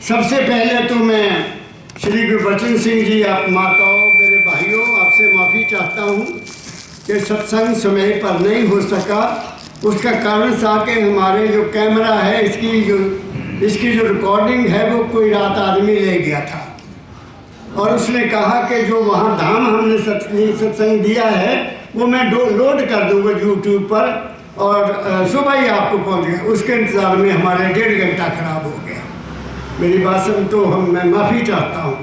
सबसे पहले तो मैं श्री गुरबचन सिंह जी, आप माताओं, मेरे भाइयों, आपसे माफ़ी चाहता हूँ कि सत्संग समय पर नहीं हो सका। उसका कारण था कि हमारे जो कैमरा है इसकी जो रिकॉर्डिंग है वो कोई रात आदमी ले गया था और उसने कहा कि जो वहाँ धाम हमने सत्संग दिया है वो मैं लोड कर दूँगा यूट्यूब पर और सुबह ही आपको पहुँच गया। उसके इंतज़ार में हमारे 1.5 घंटा खराब हो गया। मेरी बात सुन तो मैं माफ़ी चाहता हूँ।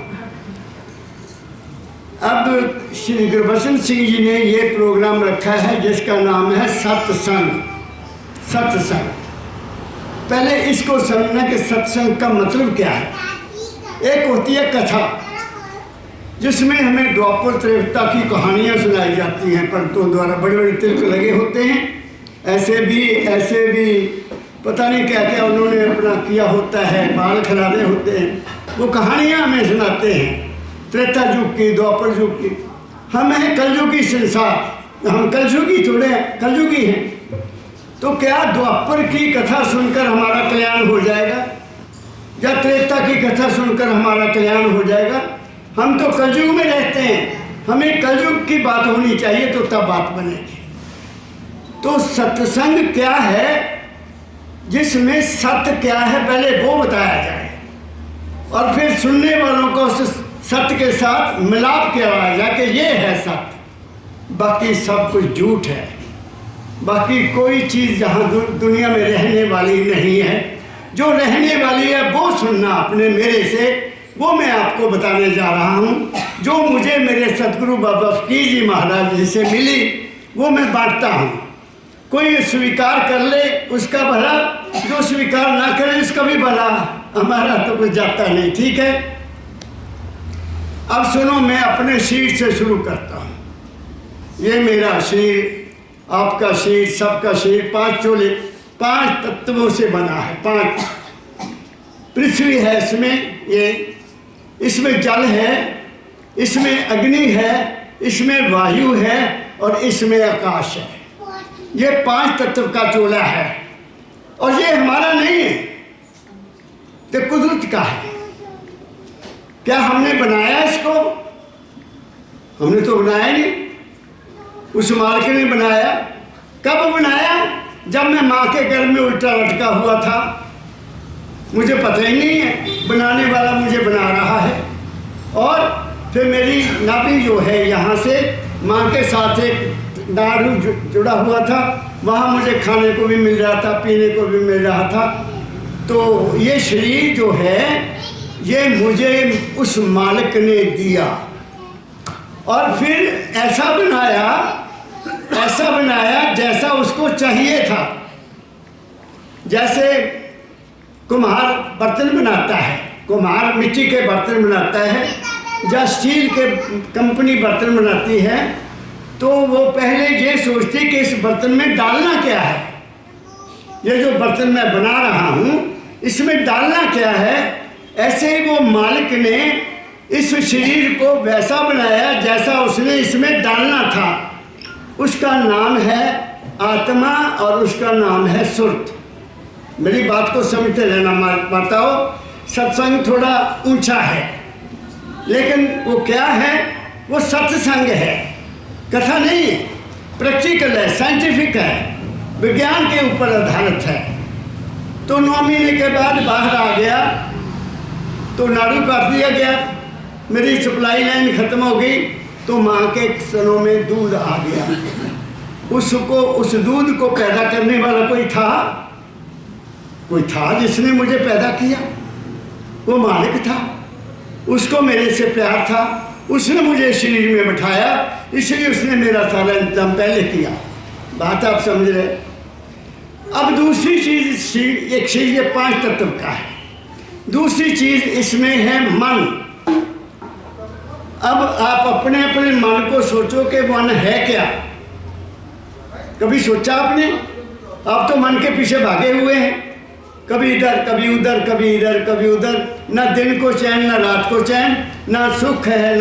अब श्री गुरबचन सिंह जी ने ये प्रोग्राम रखा है जिसका नाम है सत्संग। सत्संग, पहले इसको समझना कि सत्संग का मतलब क्या है। एक होती है कथा जिसमें हमें द्वापर त्रेता की कहानियाँ सुनाई जाती हैं, पंडितों द्वारा बड़े बड़े तिलक लगे होते हैं। ऐसे भी पता नहीं क्या क्या उन्होंने अपना किया होता है, बाल खराबे होते हैं, वो कहानियाँ हमें सुनाते हैं त्रेता युग की, द्वापर युग की। हम हैं कलयुगी संसार, हम कलयुगी थोड़े हैं, कलयुगी हैं। तो क्या द्वापर की कथा सुनकर हमारा कल्याण हो जाएगा या त्रेता की कथा सुनकर हमारा कल्याण हो जाएगा? हम तो कलयुग में रहते हैं, हमें कलयुग की बात होनी चाहिए तो तब बात बनेगी। तो सत्संग क्या है, जिसमें सत्य क्या है पहले वो बताया जाए और फिर सुनने वालों को उस सत्य के साथ मिलाप किया जाए कि ये है सत्य, बाकी सब कुछ झूठ है। बाकी कोई चीज़ जहाँ दुनिया में रहने वाली नहीं है। जो रहने वाली है वो सुनना अपने मेरे से, वो मैं आपको बताने जा रहा हूँ। जो मुझे मेरे सतगुरु बाबा फकीर जी महाराज जी से मिली वो मैं बांटता हूँ। कोई स्वीकार कर ले उसका भला, जो स्वीकार ना करे उसका भी भला। हमारा तो कुछ जाता नहीं, ठीक है। अब सुनो, मैं अपने शरीर से शुरू करता हूँ। ये मेरा शरीर, आपका शरीर, सबका शरीर 5 चोले 5 तत्वों से बना है। 5 पृथ्वी है, इसमें जल है, इसमें अग्नि है, इसमें वायु है और इसमें आकाश है। ये 5 तत्व का चोला है और ये हमारा नहीं है, ये कुदरत का है। क्या हमने बनाया इसको? हमने तो बनाया नहीं, उस मालिक ने बनाया। कब बनाया? जब मैं माँ के गर्भ में उल्टा लटका हुआ था। मुझे पता ही नहीं है, बनाने वाला मुझे बना रहा है। और फिर मेरी नाभि जो है यहाँ से माँ के साथ एक दारू जुड़ा हुआ था, वहाँ मुझे खाने को भी मिल रहा था, पीने को भी मिल रहा था। तो ये शरीर जो है ये मुझे उस मालिक ने दिया और फिर ऐसा बनाया जैसा उसको चाहिए था। जैसे कुम्हार बर्तन बनाता है, कुम्हार मिट्टी के बर्तन बनाता है या स्टील के कंपनी बर्तन बनाती है, तो वो पहले ये सोचती कि इस बर्तन में डालना क्या है। ये जो बर्तन मैं बना रहा हूँ इसमें डालना क्या है। ऐसे ही वो मालिक ने इस शरीर को वैसा बनाया जैसा उसने इसमें डालना था। उसका नाम है आत्मा और उसका नाम है सुरत। मेरी बात को समझते रहना माताओ। सत्संग थोड़ा ऊंचा है लेकिन वो क्या है, वो सत्संग है, कथा नहीं है, प्रैक्टिकल है, साइंटिफिक है, विज्ञान के ऊपर आधारित है। तो 9 महीने के बाद बाहर आ गया तो नाड़ू काट दिया गया, मेरी सप्लाई लाइन ख़त्म हो गई तो माँ के स्तनों में दूध आ गया। उस दूध को पैदा करने वाला कोई था जिसने मुझे पैदा किया, वो मालिक था। उसको मेरे से प्यार था, उसने मुझे शरीर में बिठाया, इसलिए उसने मेरा सारा इंतजाम पहले किया। बात आप समझ रहे। अब दूसरी चीज़, एक चीज़ ये 5 तत्व का है, दूसरी चीज़ इसमें है मन। अब आप अपने अपने मन को सोचो कि मन है क्या। कभी सोचा आपने? आप तो मन के पीछे भागे हुए हैं, कभी इधर कभी उधर, कभी इधर कभी उधर। ना दिन को चैन ना रात को चैन, ना सुख है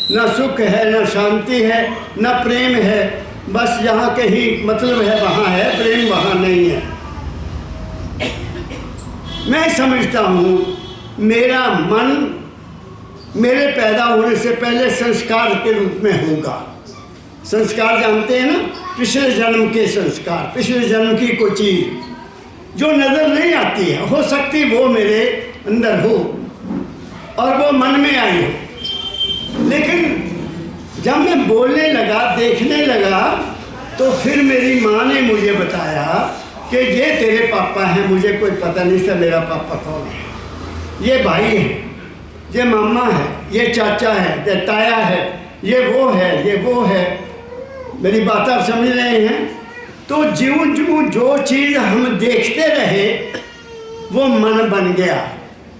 ना सुख है, ना शांति है, ना प्रेम है। बस यहाँ के ही मतलब है वहाँ है प्रेम, वहाँ नहीं है। मैं समझता हूँ मेरा मन मेरे पैदा होने से पहले संस्कार के रूप में होगा। संस्कार जानते हैं ना, पिछले जन्म के संस्कार, पिछले जन्म की कोई चीज़ जो नज़र नहीं आती है, हो सकती वो मेरे अंदर हो और वो मन में आई हो। लेकिन जब मैं बोलने लगा, देखने लगा, तो फिर मेरी माँ ने मुझे बताया कि ये तेरे पापा हैं। मुझे कोई पता नहीं था मेरा पापा कौन है। ये भाई है, ये मामा है, ये चाचा है, ये ताया है, ये वो है, ये वो है। मेरी बात आप समझ रहे हैं? तो ज्यों ज्यों जो चीज़ हम देखते रहे वो मन बन गया,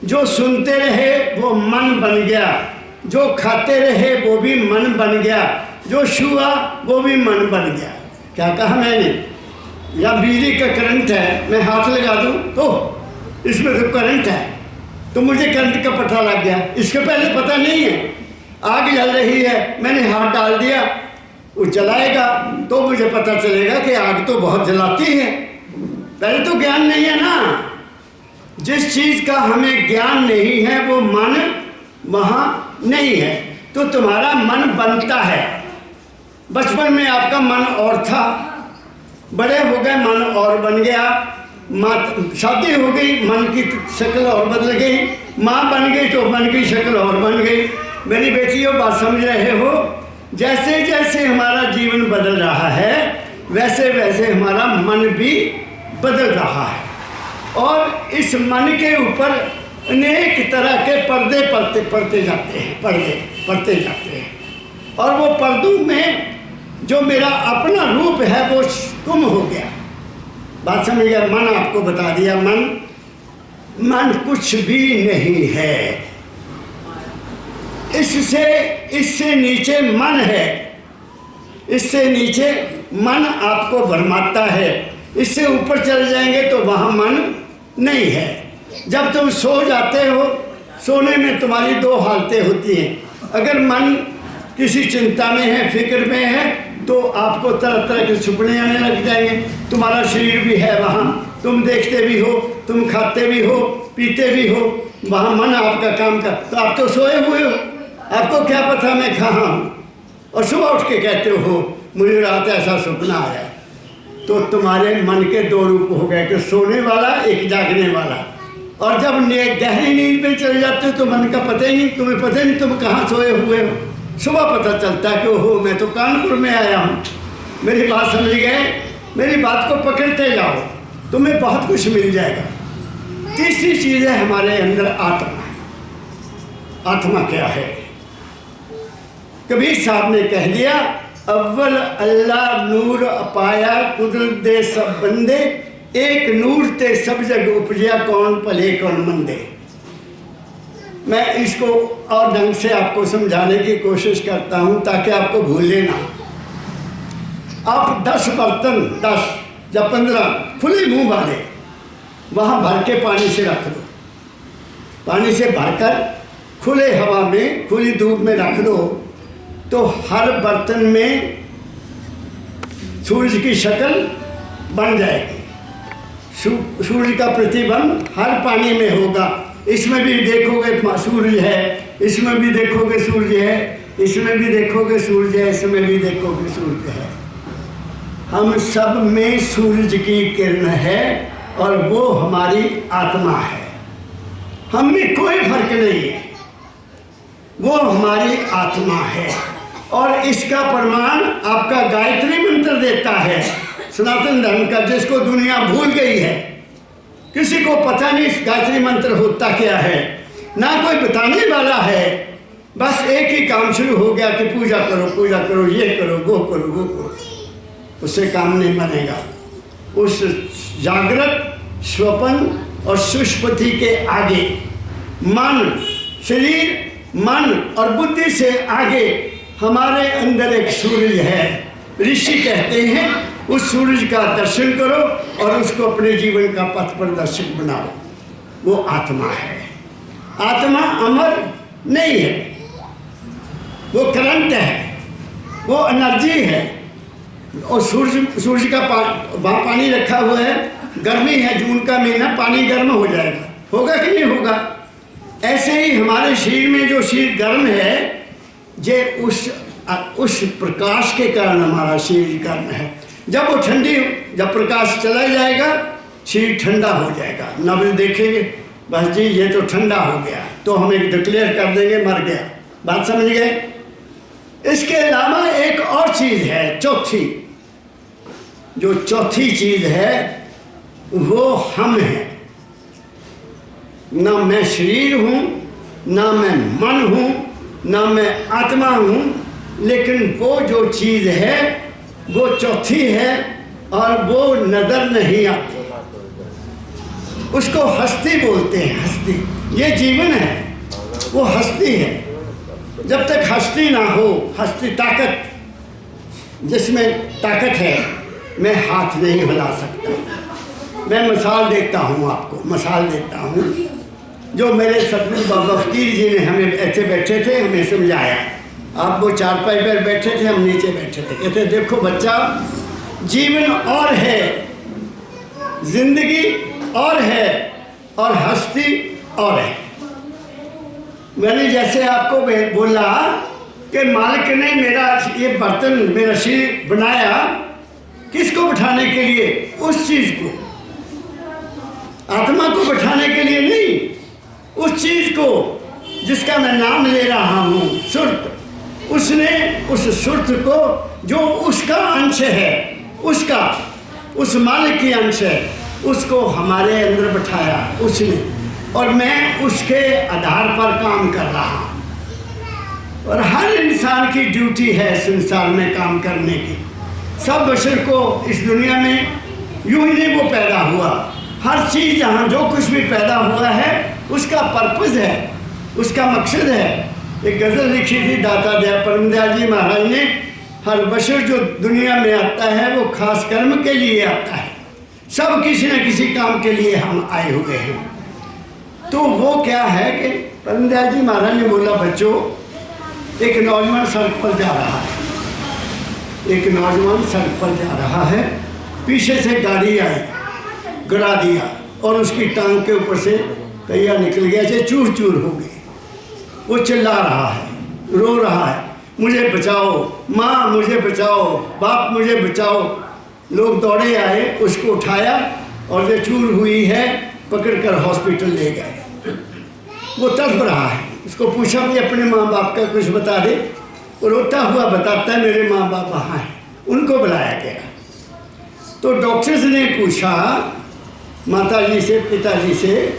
जो सुनते रहे वो मन बन गया, जो खाते रहे वो भी मन बन गया, जो छुआ वो भी मन बन गया। क्या कहा मैंने? या बिजली का करंट है, मैं हाथ लगा दूं तो इसमें तो करंट है, तो मुझे करंट का पता लग गया। इसके पहले पता नहीं है। आग जल रही है, मैंने हाथ डाल दिया, वो जलाएगा तो मुझे पता चलेगा कि आग तो बहुत जलाती है। पहले तो ज्ञान नहीं है ना। जिस चीज़ का हमें ज्ञान नहीं है वो मन वहाँ नहीं है। तो तुम्हारा मन बनता है। बचपन में आपका मन और था, बड़े हो गए मन और बन गया, शादी हो गई मन की शक्ल और बदल गई, माँ बन गई तो मन की शक्ल और बन गई। मेरी बेटियों, बात समझ रहे हो? जैसे जैसे हमारा जीवन बदल रहा है वैसे वैसे हमारा मन भी बदल रहा है। और इस मन के ऊपर अनेक तरह के पर्दे पड़ते जाते हैं, पर्दे पड़ते जाते हैं। और वो पर्दों में जो मेरा अपना रूप है वो गुम हो गया। बात समझ गया? मन आपको बता दिया, मन कुछ भी नहीं है। इससे नीचे मन है, इससे नीचे मन आपको भरमाता है। इससे ऊपर चले जाएंगे तो वहाँ मन नहीं है। जब तुम सो जाते हो, सोने में तुम्हारी दो हालतें होती हैं। अगर मन किसी चिंता में है, फिक्र में है, तो आपको तरह तरह के सपने आने लग जाएंगे। तुम्हारा शरीर भी है वहाँ, तुम देखते भी हो, तुम खाते भी हो, पीते भी हो, वहाँ मन आपका काम कर। तो आप तो सोए हुए हो, आपको क्या पता मैं कहाँ हूँ, और सुबह उठ के कहते हो मुझे रात ऐसा सपना आया। तो तुम्हारे मन के दो रूप हो गए, कि सोने वाला, एक जागने वाला। और जब गहरी नींद में चले जाते हो तो मन का पता ही नहीं, तुम्हें पता ही नहीं तुम कहाँ सोए हुए हो। सुबह पता चलता है कि ओहो मैं तो कानपुर में आया हूँ। मेरी बात समझ गए? मेरी बात को पकड़ते जाओ, तुम्हें बहुत कुछ मिल जाएगा। तीसरी चीज़ है हमारे अंदर आत्मा। आत्मा क्या है? कबीर साहब ने कह दिया, अव्वल अल्लाह नूर अपाया कुदरत दे सब बंदे, एक नूर ते सब जग उपजिया कौन भले कौन मंदे। मैं इसको और ढंग से आपको समझाने की कोशिश करता हूँ ताकि आपको भूले ना। आप 10 बर्तन, 10 या 15 खुले मुंह वाले वहाँ भर के पानी से रख दो। पानी से भरकर खुले हवा में, खुली धूप में रख दो, तो हर बर्तन में सूरज की शक्ल बन जाएगी। सूरज का प्रतिबिंब हर पानी में होगा। इसमें भी देखोगे सूरज है, इसमें भी देखोगे सूरज है, इसमें भी देखोगे सूरज है, इसमें भी देखोगे सूरज है। हम सब में सूरज की किरण है और वो हमारी आत्मा है। हम में कोई फर्क नहीं है, वो हमारी आत्मा है। और इसका प्रमाण आपका गायत्री मंत्र देता है, सनातन धर्म का, जिसको दुनिया भूल गई है। किसी को पता नहीं गायत्री मंत्र होता क्या है, ना कोई बताने वाला है। बस एक ही काम शुरू हो गया कि पूजा करो, पूजा करो, ये करो, वो करो, वो करो। उससे काम नहीं बनेगा। उस जागृत, स्वप्न और सुषुप्ति के आगे मन, शरीर, मन और बुद्धि से आगे हमारे अंदर एक सूरज है। ऋषि कहते हैं उस सूरज का दर्शन करो और उसको अपने जीवन का पथ प्रदर्शक बनाओ। वो आत्मा है। आत्मा अमर नहीं है, वो करंट है, वो एनर्जी है। और सूरज का वहाँ पानी रखा हुआ है, गर्मी है, जून का महीना, पानी गर्म हो जाएगा, होगा कि नहीं होगा? ऐसे ही हमारे शरीर में जो शरीर गर्म है, ये उस प्रकाश के कारण हमारा शरीर गर्म है। जब वो जब प्रकाश चला जाएगा, शरीर ठंडा हो जाएगा। नब्ज देखेंगे, बस जी ये तो ठंडा हो गया, तो हम एक डिक्लेयर कर देंगे मर गया। बात समझ गए? इसके अलावा एक और चीज़ है, चौथी चीज़ है, वो हम हैं। ना मैं शरीर हूँ, ना मैं मन हूँ, ना मैं आत्मा हूँ, लेकिन वो जो चीज़ है वो चौथी है और वो नज़र नहीं आती। उसको हस्ती बोलते हैं। हस्ती, ये जीवन है, वो हस्ती है। जब तक हस्ती ना हो, हस्ती ताकत, जिसमें ताकत है, मैं हाथ नहीं हिला सकता। मैं मिसाल देता हूँ आपको, जो मेरे सतगुरु बाबा फकीर जी ने हमें ऐसे बैठे थे, हमें समझाया। आप वो चारपाई पर बैठे थे, हम नीचे बैठे थे। कहते देखो बच्चा, जीवन और है, जिंदगी और है, और हस्ती और है। मैंने जैसे आपको बोला कि मालिक ने मेरा ये बर्तन, मेरा शरीर बनाया, किसको बिठाने के लिए? उस चीज़ को, आत्मा को बिठाने के लिए नहीं, उस चीज़ को जिसका मैं नाम ले रहा हूँ, सुरत। उसने उस सुरत को, जो उसका अंश है, उस मालिक की अंश है, उसको हमारे अंदर बिठाया उसने, और मैं उसके आधार पर काम कर रहा हूँ। और हर इंसान की ड्यूटी है संसार में काम करने की। सब बशर को इस दुनिया में यूं ही नहीं वो पैदा हुआ। हर चीज़ जहाँ जो कुछ भी पैदा हुआ है, उसका पर्पज़ है, उसका मकसद है। एक गज़ल लिखी थी दाता दया परमदयाल जी महाराज ने, हर बशर जो दुनिया में आता है वो खास कर्म के लिए आता है। सब किसी न किसी काम के लिए हम आए हुए हैं। तो वो क्या है कि परमदयाल जी महाराज ने बोला, बच्चों, एक नौजवान सड़क पर जा रहा है, पीछे से गाड़ी आई, गिरा दिया, और उसकी टांग के ऊपर से पहिया निकल गया, से चूर चूर हो गई। वो चिल्ला रहा है, रो रहा है, मुझे बचाओ माँ, मुझे बचाओ, बाप मुझे बचाओ। लोग दौड़े आए, उसको उठाया, और जो चूर हुई है पकड़कर हॉस्पिटल ले गए। वो तड़प रहा है, उसको पूछा भी अपने माँ बाप का कुछ बता दे। वो रोता हुआ बताता है, मेरे माँ बाप वहाँ हैं। उनको बुलाया गया, तो डॉक्टर्स ने पूछा माताजी से, पिताजी से,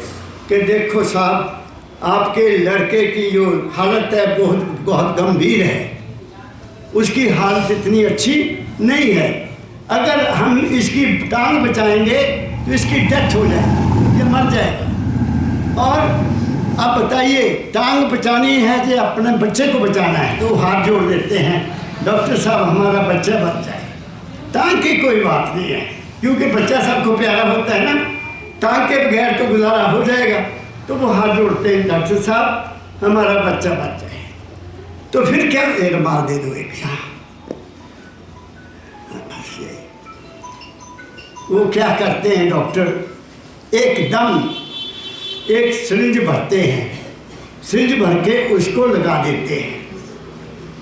कि देखो साहब, आपके लड़के की जो हालत है बहुत गंभीर है, उसकी हालत इतनी अच्छी नहीं है। अगर हम इसकी टांग बचाएंगे तो इसकी डेथ हो जाएगी, ये मर जाएगा। और अब बताइए, टांग बचानी है कि अपने बच्चे को बचाना है? तो हाथ जोड़ देते हैं, डॉक्टर साहब हमारा बच्चा बच जाए। टांग की कोई बात नहीं है, क्योंकि बच्चा सबको प्यारा होता है ना, टांग के बगैर तो गुजारा हो जाएगा। तो वो हाथ जोड़ते हैं, डॉक्टर साहब हमारा बच्चा बच जाए। तो फिर क्या, एक मार दे दो एक साहब। वो क्या करते हैं डॉक्टर, एकदम एक सिरिंज भरते हैं, सिरिंज भर के उसको लगा देते हैं।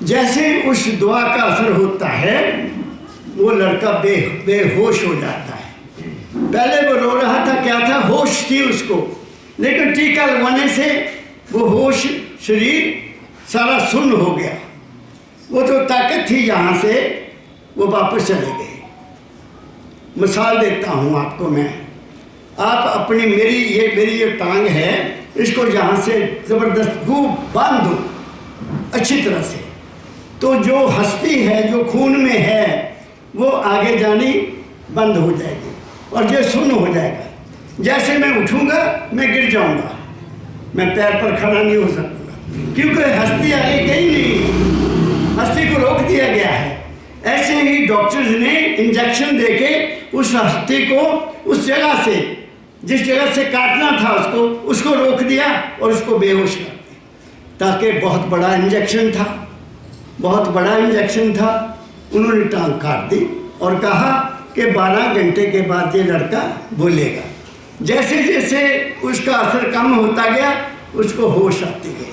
जैसे उस दवा का असर होता है, वो लड़का बेहोश हो जाता है। पहले वो रो रहा था, क्या था, होश थी उसको, लेकिन टीका लगवाने से वो होश, शरीर सारा सुन्न हो गया। वो तो ताकत थी यहाँ से, वो वापस चले गए। मिसाल देता हूँ आपको मैं, आप अपनी मेरी ये टांग है, इसको यहाँ से ज़बरदस्त खूब बांध दो अच्छी तरह से, तो जो हस्ती है, जो खून में है, वो आगे जानी बंद हो जाएगी और ये सुन्न हो जाएगा। जैसे मैं उठूँगा मैं गिर जाऊँगा, मैं पैर पर खड़ा नहीं हो सकूँगा, क्योंकि हस्ती आगे गई नहीं, हस्ती को रोक दिया गया है। ऐसे ही डॉक्टर्स ने इंजेक्शन देके उस हस्ती को उस जगह से, जिस जगह से काटना था उसको रोक दिया और उसको बेहोश कर दिया। ताकि बहुत बड़ा इंजेक्शन था, उन्होंने टांग काट दी और कहा कि 12 घंटे के बाद ये लड़का बोलेगा। जैसे जैसे उसका असर कम होता गया, उसको होश आती है।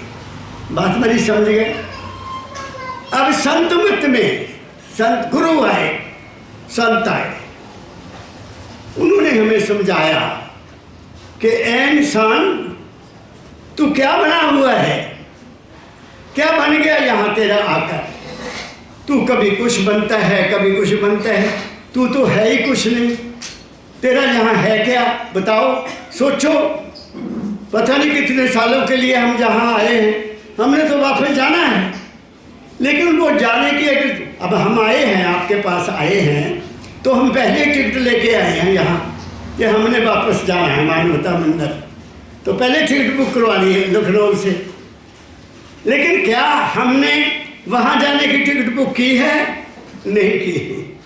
बात मेरी समझ गए? अब संत मत में संत गुरु आए, संत आए, उन्होंने हमें समझाया कि ऐ इंसान, तू क्या बना हुआ है, क्या बन गया यहाँ तेरा आकर? तू कभी कुछ बनता है, कभी कुछ बनता है, तू तो है ही कुछ नहीं। तेरा यहाँ है क्या बताओ, सोचो। पता नहीं कितने सालों के लिए हम जहाँ आए हैं, हमने तो वापस जाना है, लेकिन वो जाने की अगर अब हम आए हैं, आपके पास आए हैं, तो हम पहले टिकट लेके आए हैं यहाँ कि हमने वापस जाना है मानवता मंदिर, तो पहले टिकट बुक करवा ली है लखनऊ से। लेकिन क्या हमने वहाँ जाने की टिकट बुक की है? नहीं की।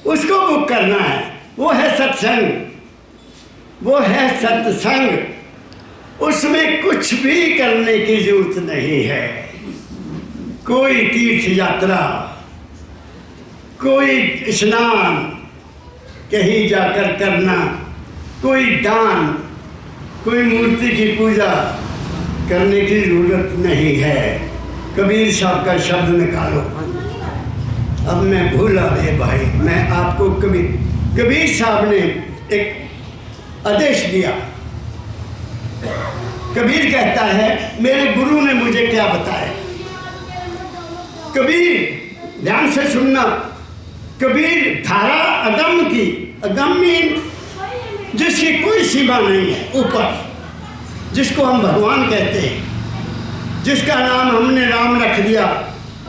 उसको बुक करना है, वो है सत्संग, वो है सत्संग। उसमें कुछ भी करने की जरूरत नहीं है। कोई तीर्थ यात्रा, कोई स्नान कहीं जाकर करना, कोई दान, कोई मूर्ति की पूजा करने की जरूरत नहीं है। कबीर साहब का शब्द निकालो। अब मैं भूला रे भाई, मैं आपको कबीर साहब ने एक आदेश दिया। कबीर कहता है, मेरे गुरु ने मुझे क्या बताया। कबीर, ध्यान से सुनना, कबीर धारा अगम की, अगम मीन जिसकी कोई सीमा नहीं है, ऊपर, जिसको हम भगवान कहते हैं, जिसका नाम हमने राम रख दिया,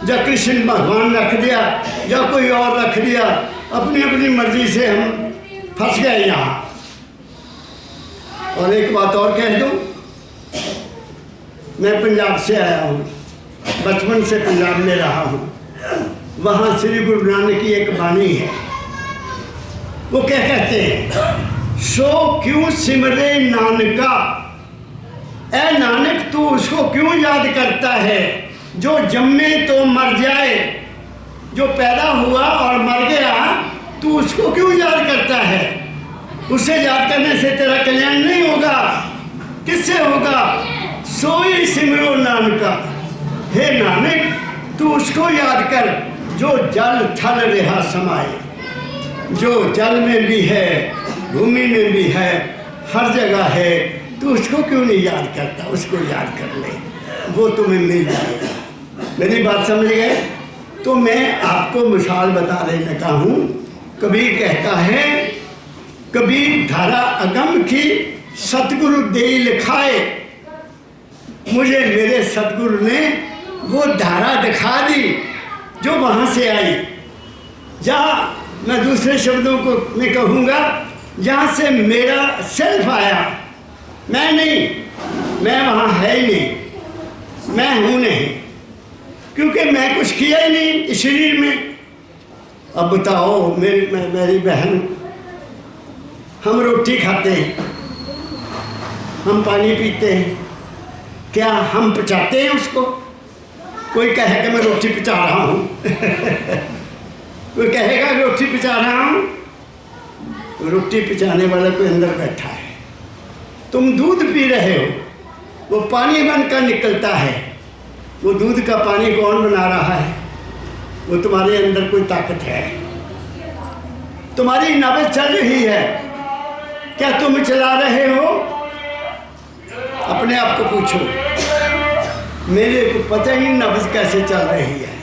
या कृष्ण भगवान रख दिया, या कोई और रख दिया, अपनी अपनी मर्जी से हम फंस गए यहाँ। और एक बात और कह दूँ, मैं पंजाब से आया हूँ, बचपन से पंजाब में रहा हूँ। वहाँ श्री गुरु नानक की एक वाणी है, वो क्या कहते हैं, सो क्यों सिमरे नानका, ऐ नानक तू उसको क्यों याद करता है जो जन्मे तो मर जाए, जो पैदा हुआ और मर गया, तू उसको क्यों याद करता है? उसे याद करने से तेरा कल्याण नहीं होगा। किससे होगा? सोई सिमरो नानका, हे नानक तू उसको याद कर जो जल थल रहा समाए, जो जल में भी है, भूमि में भी है, हर जगह है। तू उसको क्यों नहीं याद करता? उसको याद कर ले, वो तुम्हें मिल जाएगा। मेरी बात समझ गए? तो मैं आपको मिसाल बता रहे लगा हूँ। कबीर कहता है, कबीर धारा अगम की सतगुरु दे लिखाए, मुझे मेरे सतगुरु ने वो धारा दिखा दी जो वहाँ से आई। जहाँ मैं दूसरे शब्दों को मैं कहूँगा, जहाँ से मेरा सेल्फ आया, मैं नहीं, मैं वहाँ है ही नहीं, मैं हूँ नहीं, क्योंकि मैं कुछ किया ही नहीं इस शरीर में। अब बताओ मेरी बहन, हम रोटी खाते हैं, हम पानी पीते हैं, क्या हम पचाते हैं उसको? कोई कहे कि मैं रोटी पचा रहा हूँ कोई कहेगा कि रोटी पचा रहा हूँ? रोटी पचाने वाला कोई अंदर बैठा है। तुम दूध पी रहे हो, वो पानी बनकर निकलता है। वो दूध का पानी कौन बना रहा है? वो तुम्हारे अंदर कोई ताकत है। तुम्हारी नब्ज़ चल रही है, क्या तुम चला रहे हो? अपने आप को पूछो। मेरे को पता ही नहीं नब्ज़ कैसे चल रही है,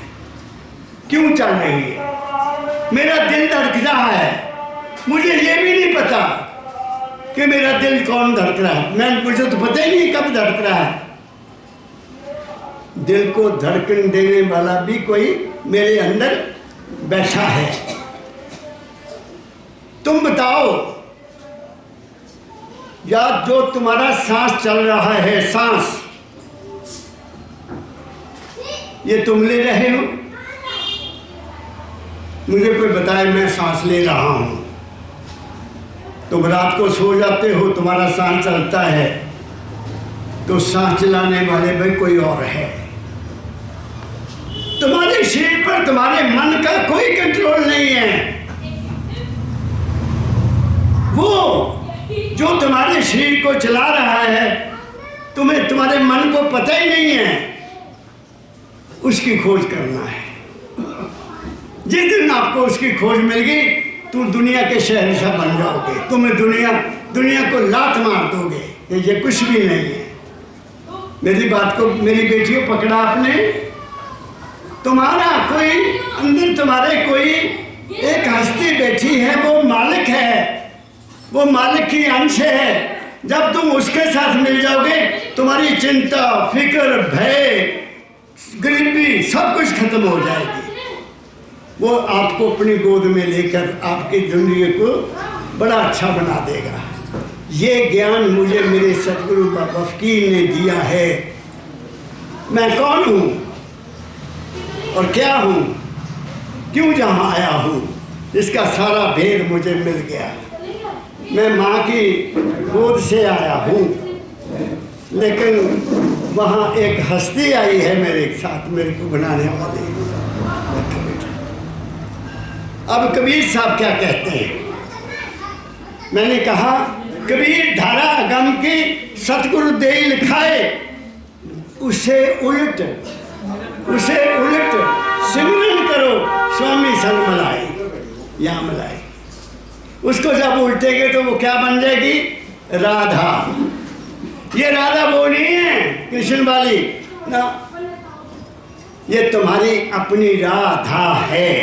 क्यों चल रही है। मेरा दिल धड़क रहा है, मुझे ये भी नहीं पता कि मेरा दिल कौन धड़क रहा है। मुझे तो पता ही नहीं कब धड़क रहा है। दिल को धड़कन देने वाला भी कोई मेरे अंदर बैठा है। तुम बताओ, या जो तुम्हारा सांस चल रहा है, सांस, ये तुम ले रहे हो? मुझे कोई बताए मैं सांस ले रहा हूं। तुम रात को सो जाते हो, तुम्हारा सांस चलता है, तो सांस चलाने वाले भाई कोई और है। तुम्हारे शरीर पर तुम्हारे मन का कोई कंट्रोल नहीं है। वो जो तुम्हारे शरीर को चला रहा है, तुम्हें तुम्हारे मन को पता ही नहीं है, उसकी खोज करना है। जिस दिन आपको उसकी खोज मिल गई, तुम दुनिया के शहंशाह बन जाओगे। तुम्हें दुनिया को लात मार दोगे कि ये कुछ भी नहीं है। मेरी बात को, मेरी बेटियों, पकड़ा आपने? तुम्हारा कोई अंदर, तुम्हारे कोई एक हस्ती बैठी है, वो मालिक है, वो मालिक की अंश है। जब तुम उसके साथ मिल जाओगे, तुम्हारी चिंता, फिक्र, भय, गरीबी सब कुछ खत्म हो जाएगी। वो आपको अपनी गोद में लेकर आपकी जिंदगी को बड़ा अच्छा बना देगा। ये ज्ञान मुझे मेरे सतगुरु बाबा फकीर ने दिया है। मैं कौन हूँ और क्या हूँ, क्यों जहाँ आया हूँ, इसका सारा भेद मुझे मिल गया। मैं माँ की गोद से आया हूँ, लेकिन वहाँ एक हस्ती आई है मेरे साथ, मेरे को बनाने वाली। अब कबीर साहब क्या कहते हैं? मैंने कहा, कबीर धारा अगम की सतगुरु दे लिखाए, उसे उलट सिमरन करो स्वामी संग मलाई या मलाई। उसको जब उल्टेगे तो वो क्या बन जाएगी? राधा। ये राधा वो नहीं है कृष्ण वाली ना, ये तुम्हारी अपनी राधा है।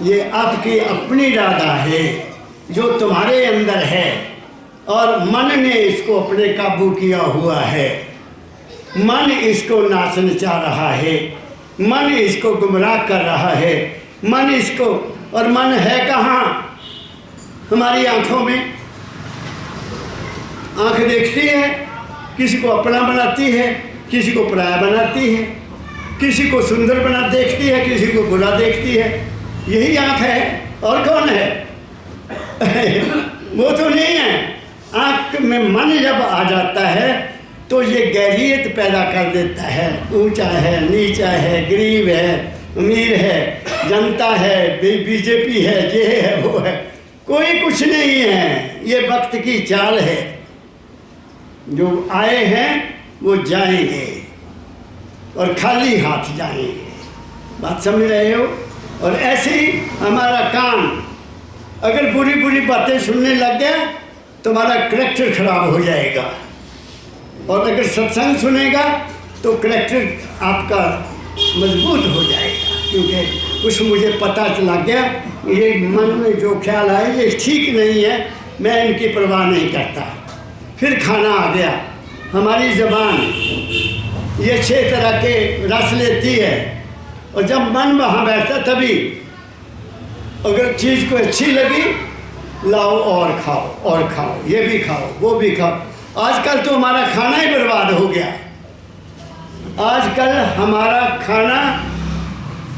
ये आपकी अपनी राधा है जो तुम्हारे अंदर है, और मन ने इसको अपने काबू किया हुआ है। मन इसको नाचना चाह रहा है, मन इसको गुमराह कर रहा है, मन इसको, और मन है कहाँ? हमारी आँखों में। आँख देखती है, किसी को अपना बनाती है, किसी को पराया बनाती है, किसी को सुंदर बना देखती है, किसी को बुरा देखती है। यही आँख है, और कौन है? वो तो नहीं है। आँख में मन जब आ जाता है तो ये गैरियत पैदा कर देता है। ऊंचा है, नीचा है, गरीब है, अमीर है, जनता है, बीजेपी है, ये है, वो है, कोई कुछ नहीं है। ये वक्त की चाल है। जो आए हैं वो जाएंगे, और खाली हाथ जाएंगे। बात समझ रहे हो? और ऐसे ही हमारा काम, अगर बुरी बुरी बातें सुनने लग गया, तुम्हारा करैक्टर खराब हो जाएगा। और अगर सत्संग सुनेगा तो करैक्टर आपका मजबूत हो जाएगा। क्योंकि कुछ मुझे पता चला गया, ये मन में जो ख्याल आए ये ठीक नहीं है, मैं इनकी परवाह नहीं करता। फिर खाना आ गया। हमारी ज़बान ये 6 तरह के रस लेती है, और जब मन वहाँ बैठता तभी अगर चीज़ को अच्छी लगी, लाओ और खाओ, और खाओ, ये भी खाओ, वो भी खाओ। आजकल तो हमारा खाना ही बर्बाद हो गया। आजकल हमारा खाना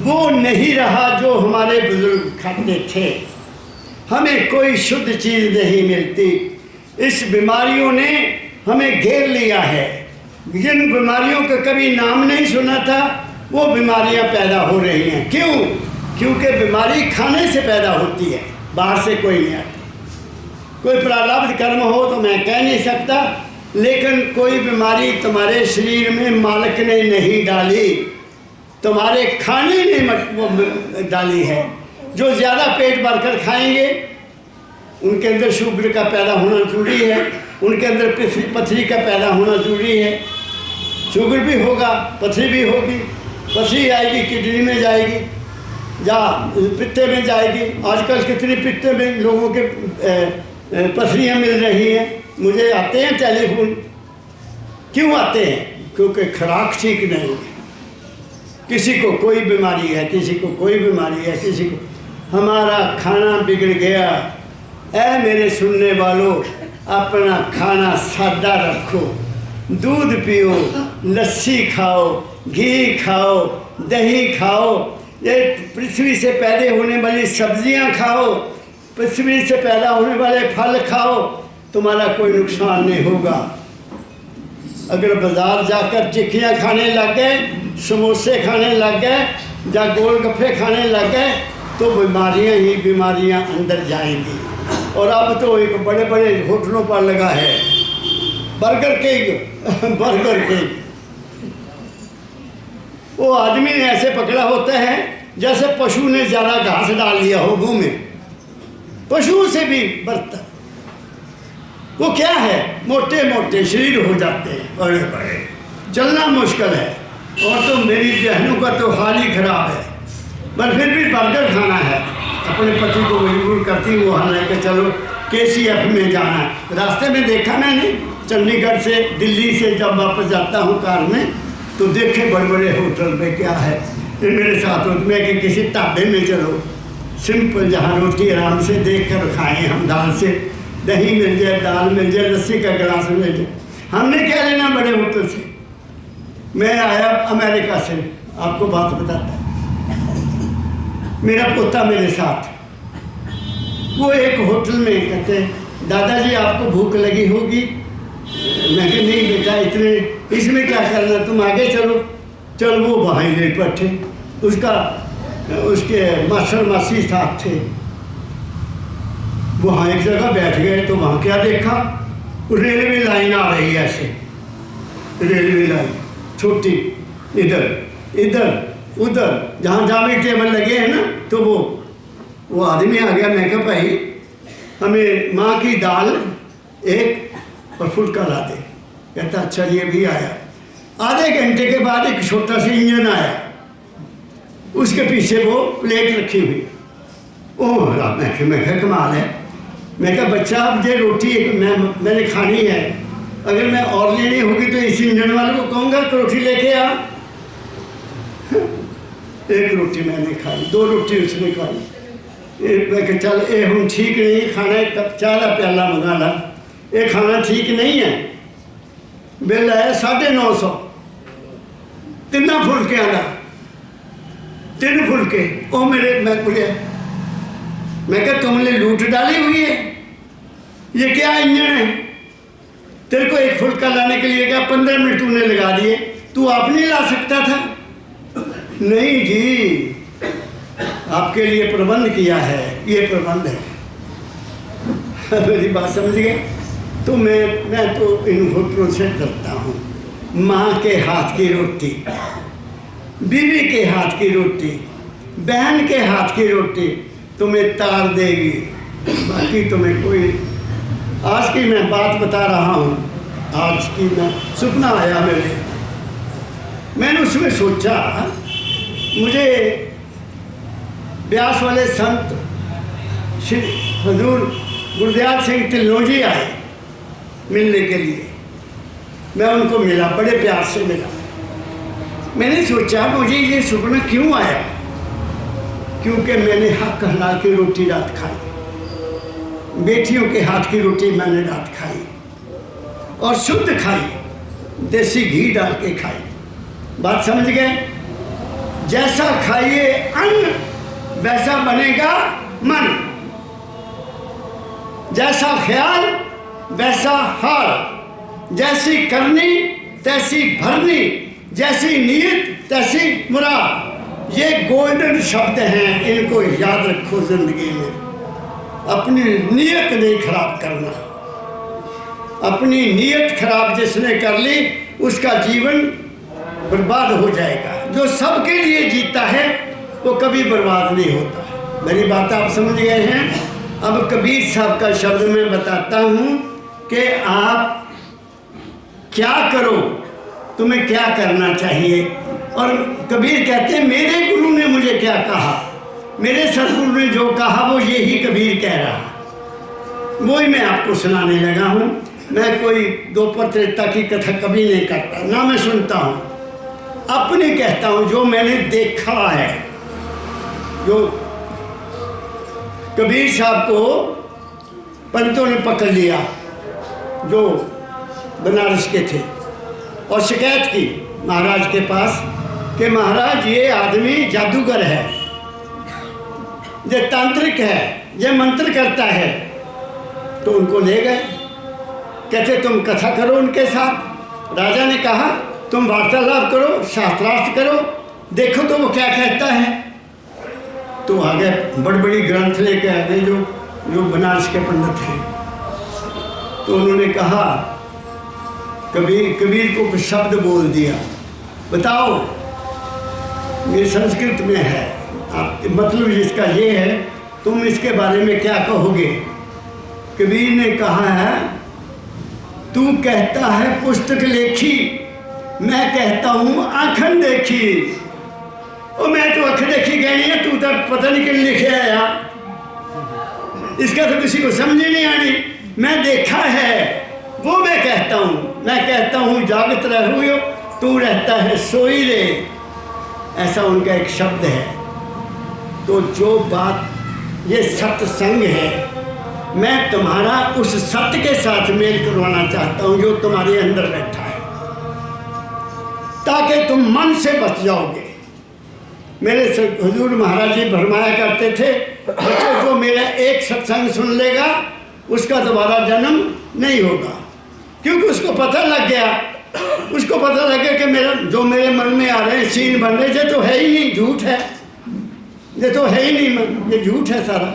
वो नहीं रहा जो हमारे बुजुर्ग खाते थे। हमें कोई शुद्ध चीज़ नहीं मिलती। इस बीमारियों ने हमें घेर लिया है। जिन बीमारियों का कभी नाम नहीं सुना था, वो बीमारियां पैदा हो रही हैं। क्यों? क्योंकि बीमारी खाने से पैदा होती है, बाहर से कोई नहीं आती। कोई प्रारब्ध कर्म हो तो मैं कह नहीं सकता, लेकिन कोई बीमारी तुम्हारे शरीर में मालिक ने नहीं डाली, तुम्हारे खाने ने डाली है। जो ज़्यादा पेट भरकर खाएंगे उनके अंदर शुगर का पैदा होना जरूरी है, उनके अंदर पथरी का पैदा होना जरूरी है। शुगर भी होगा, पथरी भी होगी। पथरी आएगी, किडनी में जाएगी, या पित्ते में जाएगी। आजकल कितनी पित्ते में लोगों के पथरियाँ मिल रही हैं। मुझे आते हैं टेलीफोन। क्यों आते हैं? क्योंकि खुराक ठीक नहीं है। किसी को कोई बीमारी है, किसी को कोई बीमारी है, किसी को। हमारा खाना बिगड़ गया। ऐ मेरे सुनने वालों, अपना खाना सादा रखो। दूध पियो, लस्सी खाओ, घी खाओ, दही खाओ, ये पृथ्वी से पैदा होने वाली सब्जियां खाओ, पृथ्वी से पैदा होने वाले फल खाओ, तुम्हारा कोई नुकसान नहीं होगा। अगर बाज़ार जाकर टिक्कियाँ खाने लग गए, समोसे खाने लग गए, या गोलगप्पे खाने लग गए, तो बीमारियाँ ही बीमारियाँ अंदर जाएंगी। और अब तो एक बड़े बड़े होटलों पर लगा है बर्गर केक बर्गर केक। वो आदमी ने ऐसे पकड़ा होता है जैसे पशु ने ज़्यादा घास डाल लिया हो मुंह में, पशुओं से भी बदतर। वो क्या है, मोटे मोटे शरीर हो जाते हैं, बड़े बड़े, चलना मुश्किल है। और तो मेरी बहनों का तो हाल ही खराब है, पर फिर भी बर्गर खाना है। अपने पति को मजबूर करती हूँ वहाँ लेकर चलो KCF में जाना है। रास्ते में देखा मैंने, चंडीगढ़ से दिल्ली से जब वापस जाता हूँ कार में, तो देखे बड़े बड़े होटल में क्या है। फिर मेरे साथ में कि किसी ढाबे में चलो, सिंपल, जहाँ रोटी आराम से देख कर खाएँ हम, दाल से दही मिल जाए, दाल मिल जाए, लस्सी का गिलास मिल जाए। हमने क्या लेना बड़े होटल से। मैं आया अमेरिका से, आपको बात बताता है, मेरा पोता मेरे साथ, वो एक होटल में कहते दादाजी आपको भूख लगी होगी। मैं कहा नहीं बेटा, इतने इसमें क्या करना, तुम आगे चलो। चल वो वहाँ ले बैठे, उसके मास्टर मासी साथ थे। वहाँ एक जगह बैठ गए तो वहाँ क्या देखा, रेलवे लाइन आ रही है ऐसे, रेलवे लाइन छोटी, इधर इधर उधर, जहाँ जहाँ भी टेबल लगे हैं ना, तो वो आदमी आ गया। मैं कहा भाई हमें माँ की दाल एक और फुल्का ला दे। कहता अच्छा ये भी आया। आधे घंटे के बाद एक छोटा सा इंजन आया, उसके पीछे वो प्लेट रखी हुई। ओह मैं कहा कमाल है। मैं कहा बच्चा अब ये रोटी मैंने खानी है, अगर मैं और लेनी होगी तो इस इंजन वाले को कहूँगा कि रोटी लेके आ। एक रोटी मैंने खाई, 2 रोटी उसने खाई। मैं कहा चल ये हम ठीक नहीं, खाना एक कप चाह का प्याला मंगा ला, ये खाना ठीक नहीं है। बिल आया 950, 3 फुलकियाँ का, 3 फुलके। ओ मेरे मैं बोलिया, मैं कहा तुमने लूट डाली हुई है, ये क्या इंजन है, तेरे को एक फुल्का लाने के लिए क्या 15 मिनट तूने लगा दिए, तू आप नहीं ला सकता था। नहीं जी, आपके लिए प्रबंध किया है, ये प्रबंध है। मेरी बात समझ गए। तो मैं तो इन होटलों से डरता हूँ। माँ के हाथ की रोटी, बीवी के हाथ की रोटी, बहन के हाथ की रोटी तुम्हें तार देगी, बाकी तुम्हें कोई। आज की मैं बात बता रहा हूँ, आज की मैं सपना आया मैंने उसमें सोचा, मुझे ब्यास वाले संत श्री हजूर गुरदयाल सिंह ढिल्लों जी आए मिलने के लिए। मैं उनको मिला, बड़े प्यार से मिला। मैंने सोचा मुझे ये सपना क्यों आया, क्योंकि मैंने हक हलाल की रोटी रात खाई, बेटियों के हाथ की रोटी मैंने रात खाई और शुद्ध खाई, देसी घी डाल के खाई। बात समझ गए। जैसा खाइए अन्न वैसा बनेगा मन, जैसा ख्याल वैसा हाल, जैसी करनी तैसी भरनी, जैसी नीयत तैसी मुराद। ये गोल्डन शब्द हैं, इनको याद रखो जिंदगी में। अपनी नीयत नहीं खराब करना। अपनी नीयत खराब जिसने कर ली उसका जीवन बर्बाद हो जाएगा। जो सबके लिए जीता है वो कभी बर्बाद नहीं होता। मेरी बात आप समझ गए हैं। अब कबीर साहब का शब्द मैं बताता हूँ कि आप क्या करो, तुम्हें क्या करना चाहिए। और कबीर कहते हैं मेरे गुरु ने मुझे क्या कहा, मेरे सदगुरु ने जो कहा वो यही कबीर कह रहा, वही मैं आपको सुनाने लगा हूँ। मैं कोई द्वापर त्रेता की कथा कभी नहीं करता, ना मैं सुनता हूँ, अपने कहता हूँ जो मैंने देखा है। जो कबीर साहब को पंडितों ने पकड़ लिया जो बनारस के थे और शिकायत की महाराज के पास कि महाराज ये आदमी जादूगर है, ये तांत्रिक है, ये मंत्र करता है। तो उनको ले गए, कहते तुम कथा करो उनके साथ। राजा ने कहा तुम वार्तालाप करो, शास्त्रार्थ करो, देखो तो वो क्या कहता है। तो आगे बड़ी बड़ी ग्रंथ लेके आ गए जो बनारस के पंडित हैं। तो उन्होंने कहा कबीर को कुछ शब्द बोल दिया। बताओ, ये संस्कृत में है, आप मतलब इसका ये है, तुम इसके बारे में क्या कहोगे? कबीर ने कहा है, तू कहता है पुस्तक लेखी, मैं कहता हूँ आँखन देखी। और मैं तो आँख देखी गई है, तू तो पता नहीं क्यों लिखे आया, इसका तो किसी को समझ ही नहीं आनी। मैं देखा है वो मैं कहता हूँ। मैं कहता हूँ जागत रहो, तू रहता है सोई रे, ऐसा उनका एक शब्द है। तो जो बात ये सत्संग है, मैं तुम्हारा उस सत्य के साथ मेल करवाना चाहता हूँ जो तुम्हारे अंदर बैठा है, ताकि तुम मन से बच जाओगे। मेरे से हुजूर महाराज जी फरमाया करते थे, बच्चों जो मेरा एक सत्संग सुन लेगा उसका दोबारा जन्म नहीं होगा, क्योंकि उसको पता लग गया कि मेरा जो मेरे मन में आ रहे हैं सीन बन रहे, ये तो है ही नहीं, झूठ है, ये तो है ही नहीं मन, ये झूठ है सारा।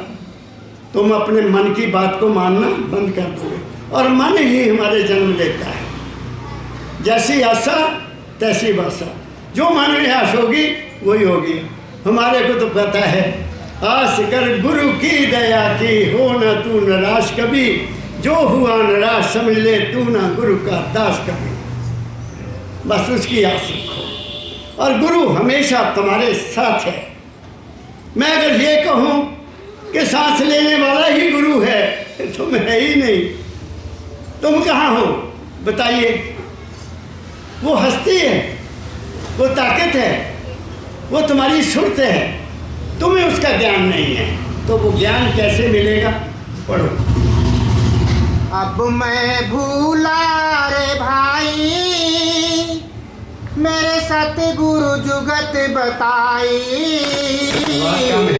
तुम अपने मन की बात को मानना बंद कर दोगे, और मन ही हमारे जन्म देता है। जैसी आशा तैसी भाषा, जो मन में आश होगी वही होगी। हमारे को तो पता है, आस कर गुरु की दया की, हो न तू निराश कभी, जो हुआ निराश समझ ले तू ना गुरु का दास कभी। बस उसकी आस रखो, और गुरु हमेशा तुम्हारे साथ है। मैं अगर ये कहूँ कि सांस लेने वाला ही गुरु है, तुम है ही नहीं, तुम कहाँ हो बताइए? वो हस्ती है, वो ताकत है, वो तुम्हारी सुरत है, तुम्हें उसका ज्ञान नहीं है, तो वो ज्ञान कैसे मिलेगा? पढ़ो। अब मैं भूला रे भाई, मेरे सतगुरु जुगत बताई।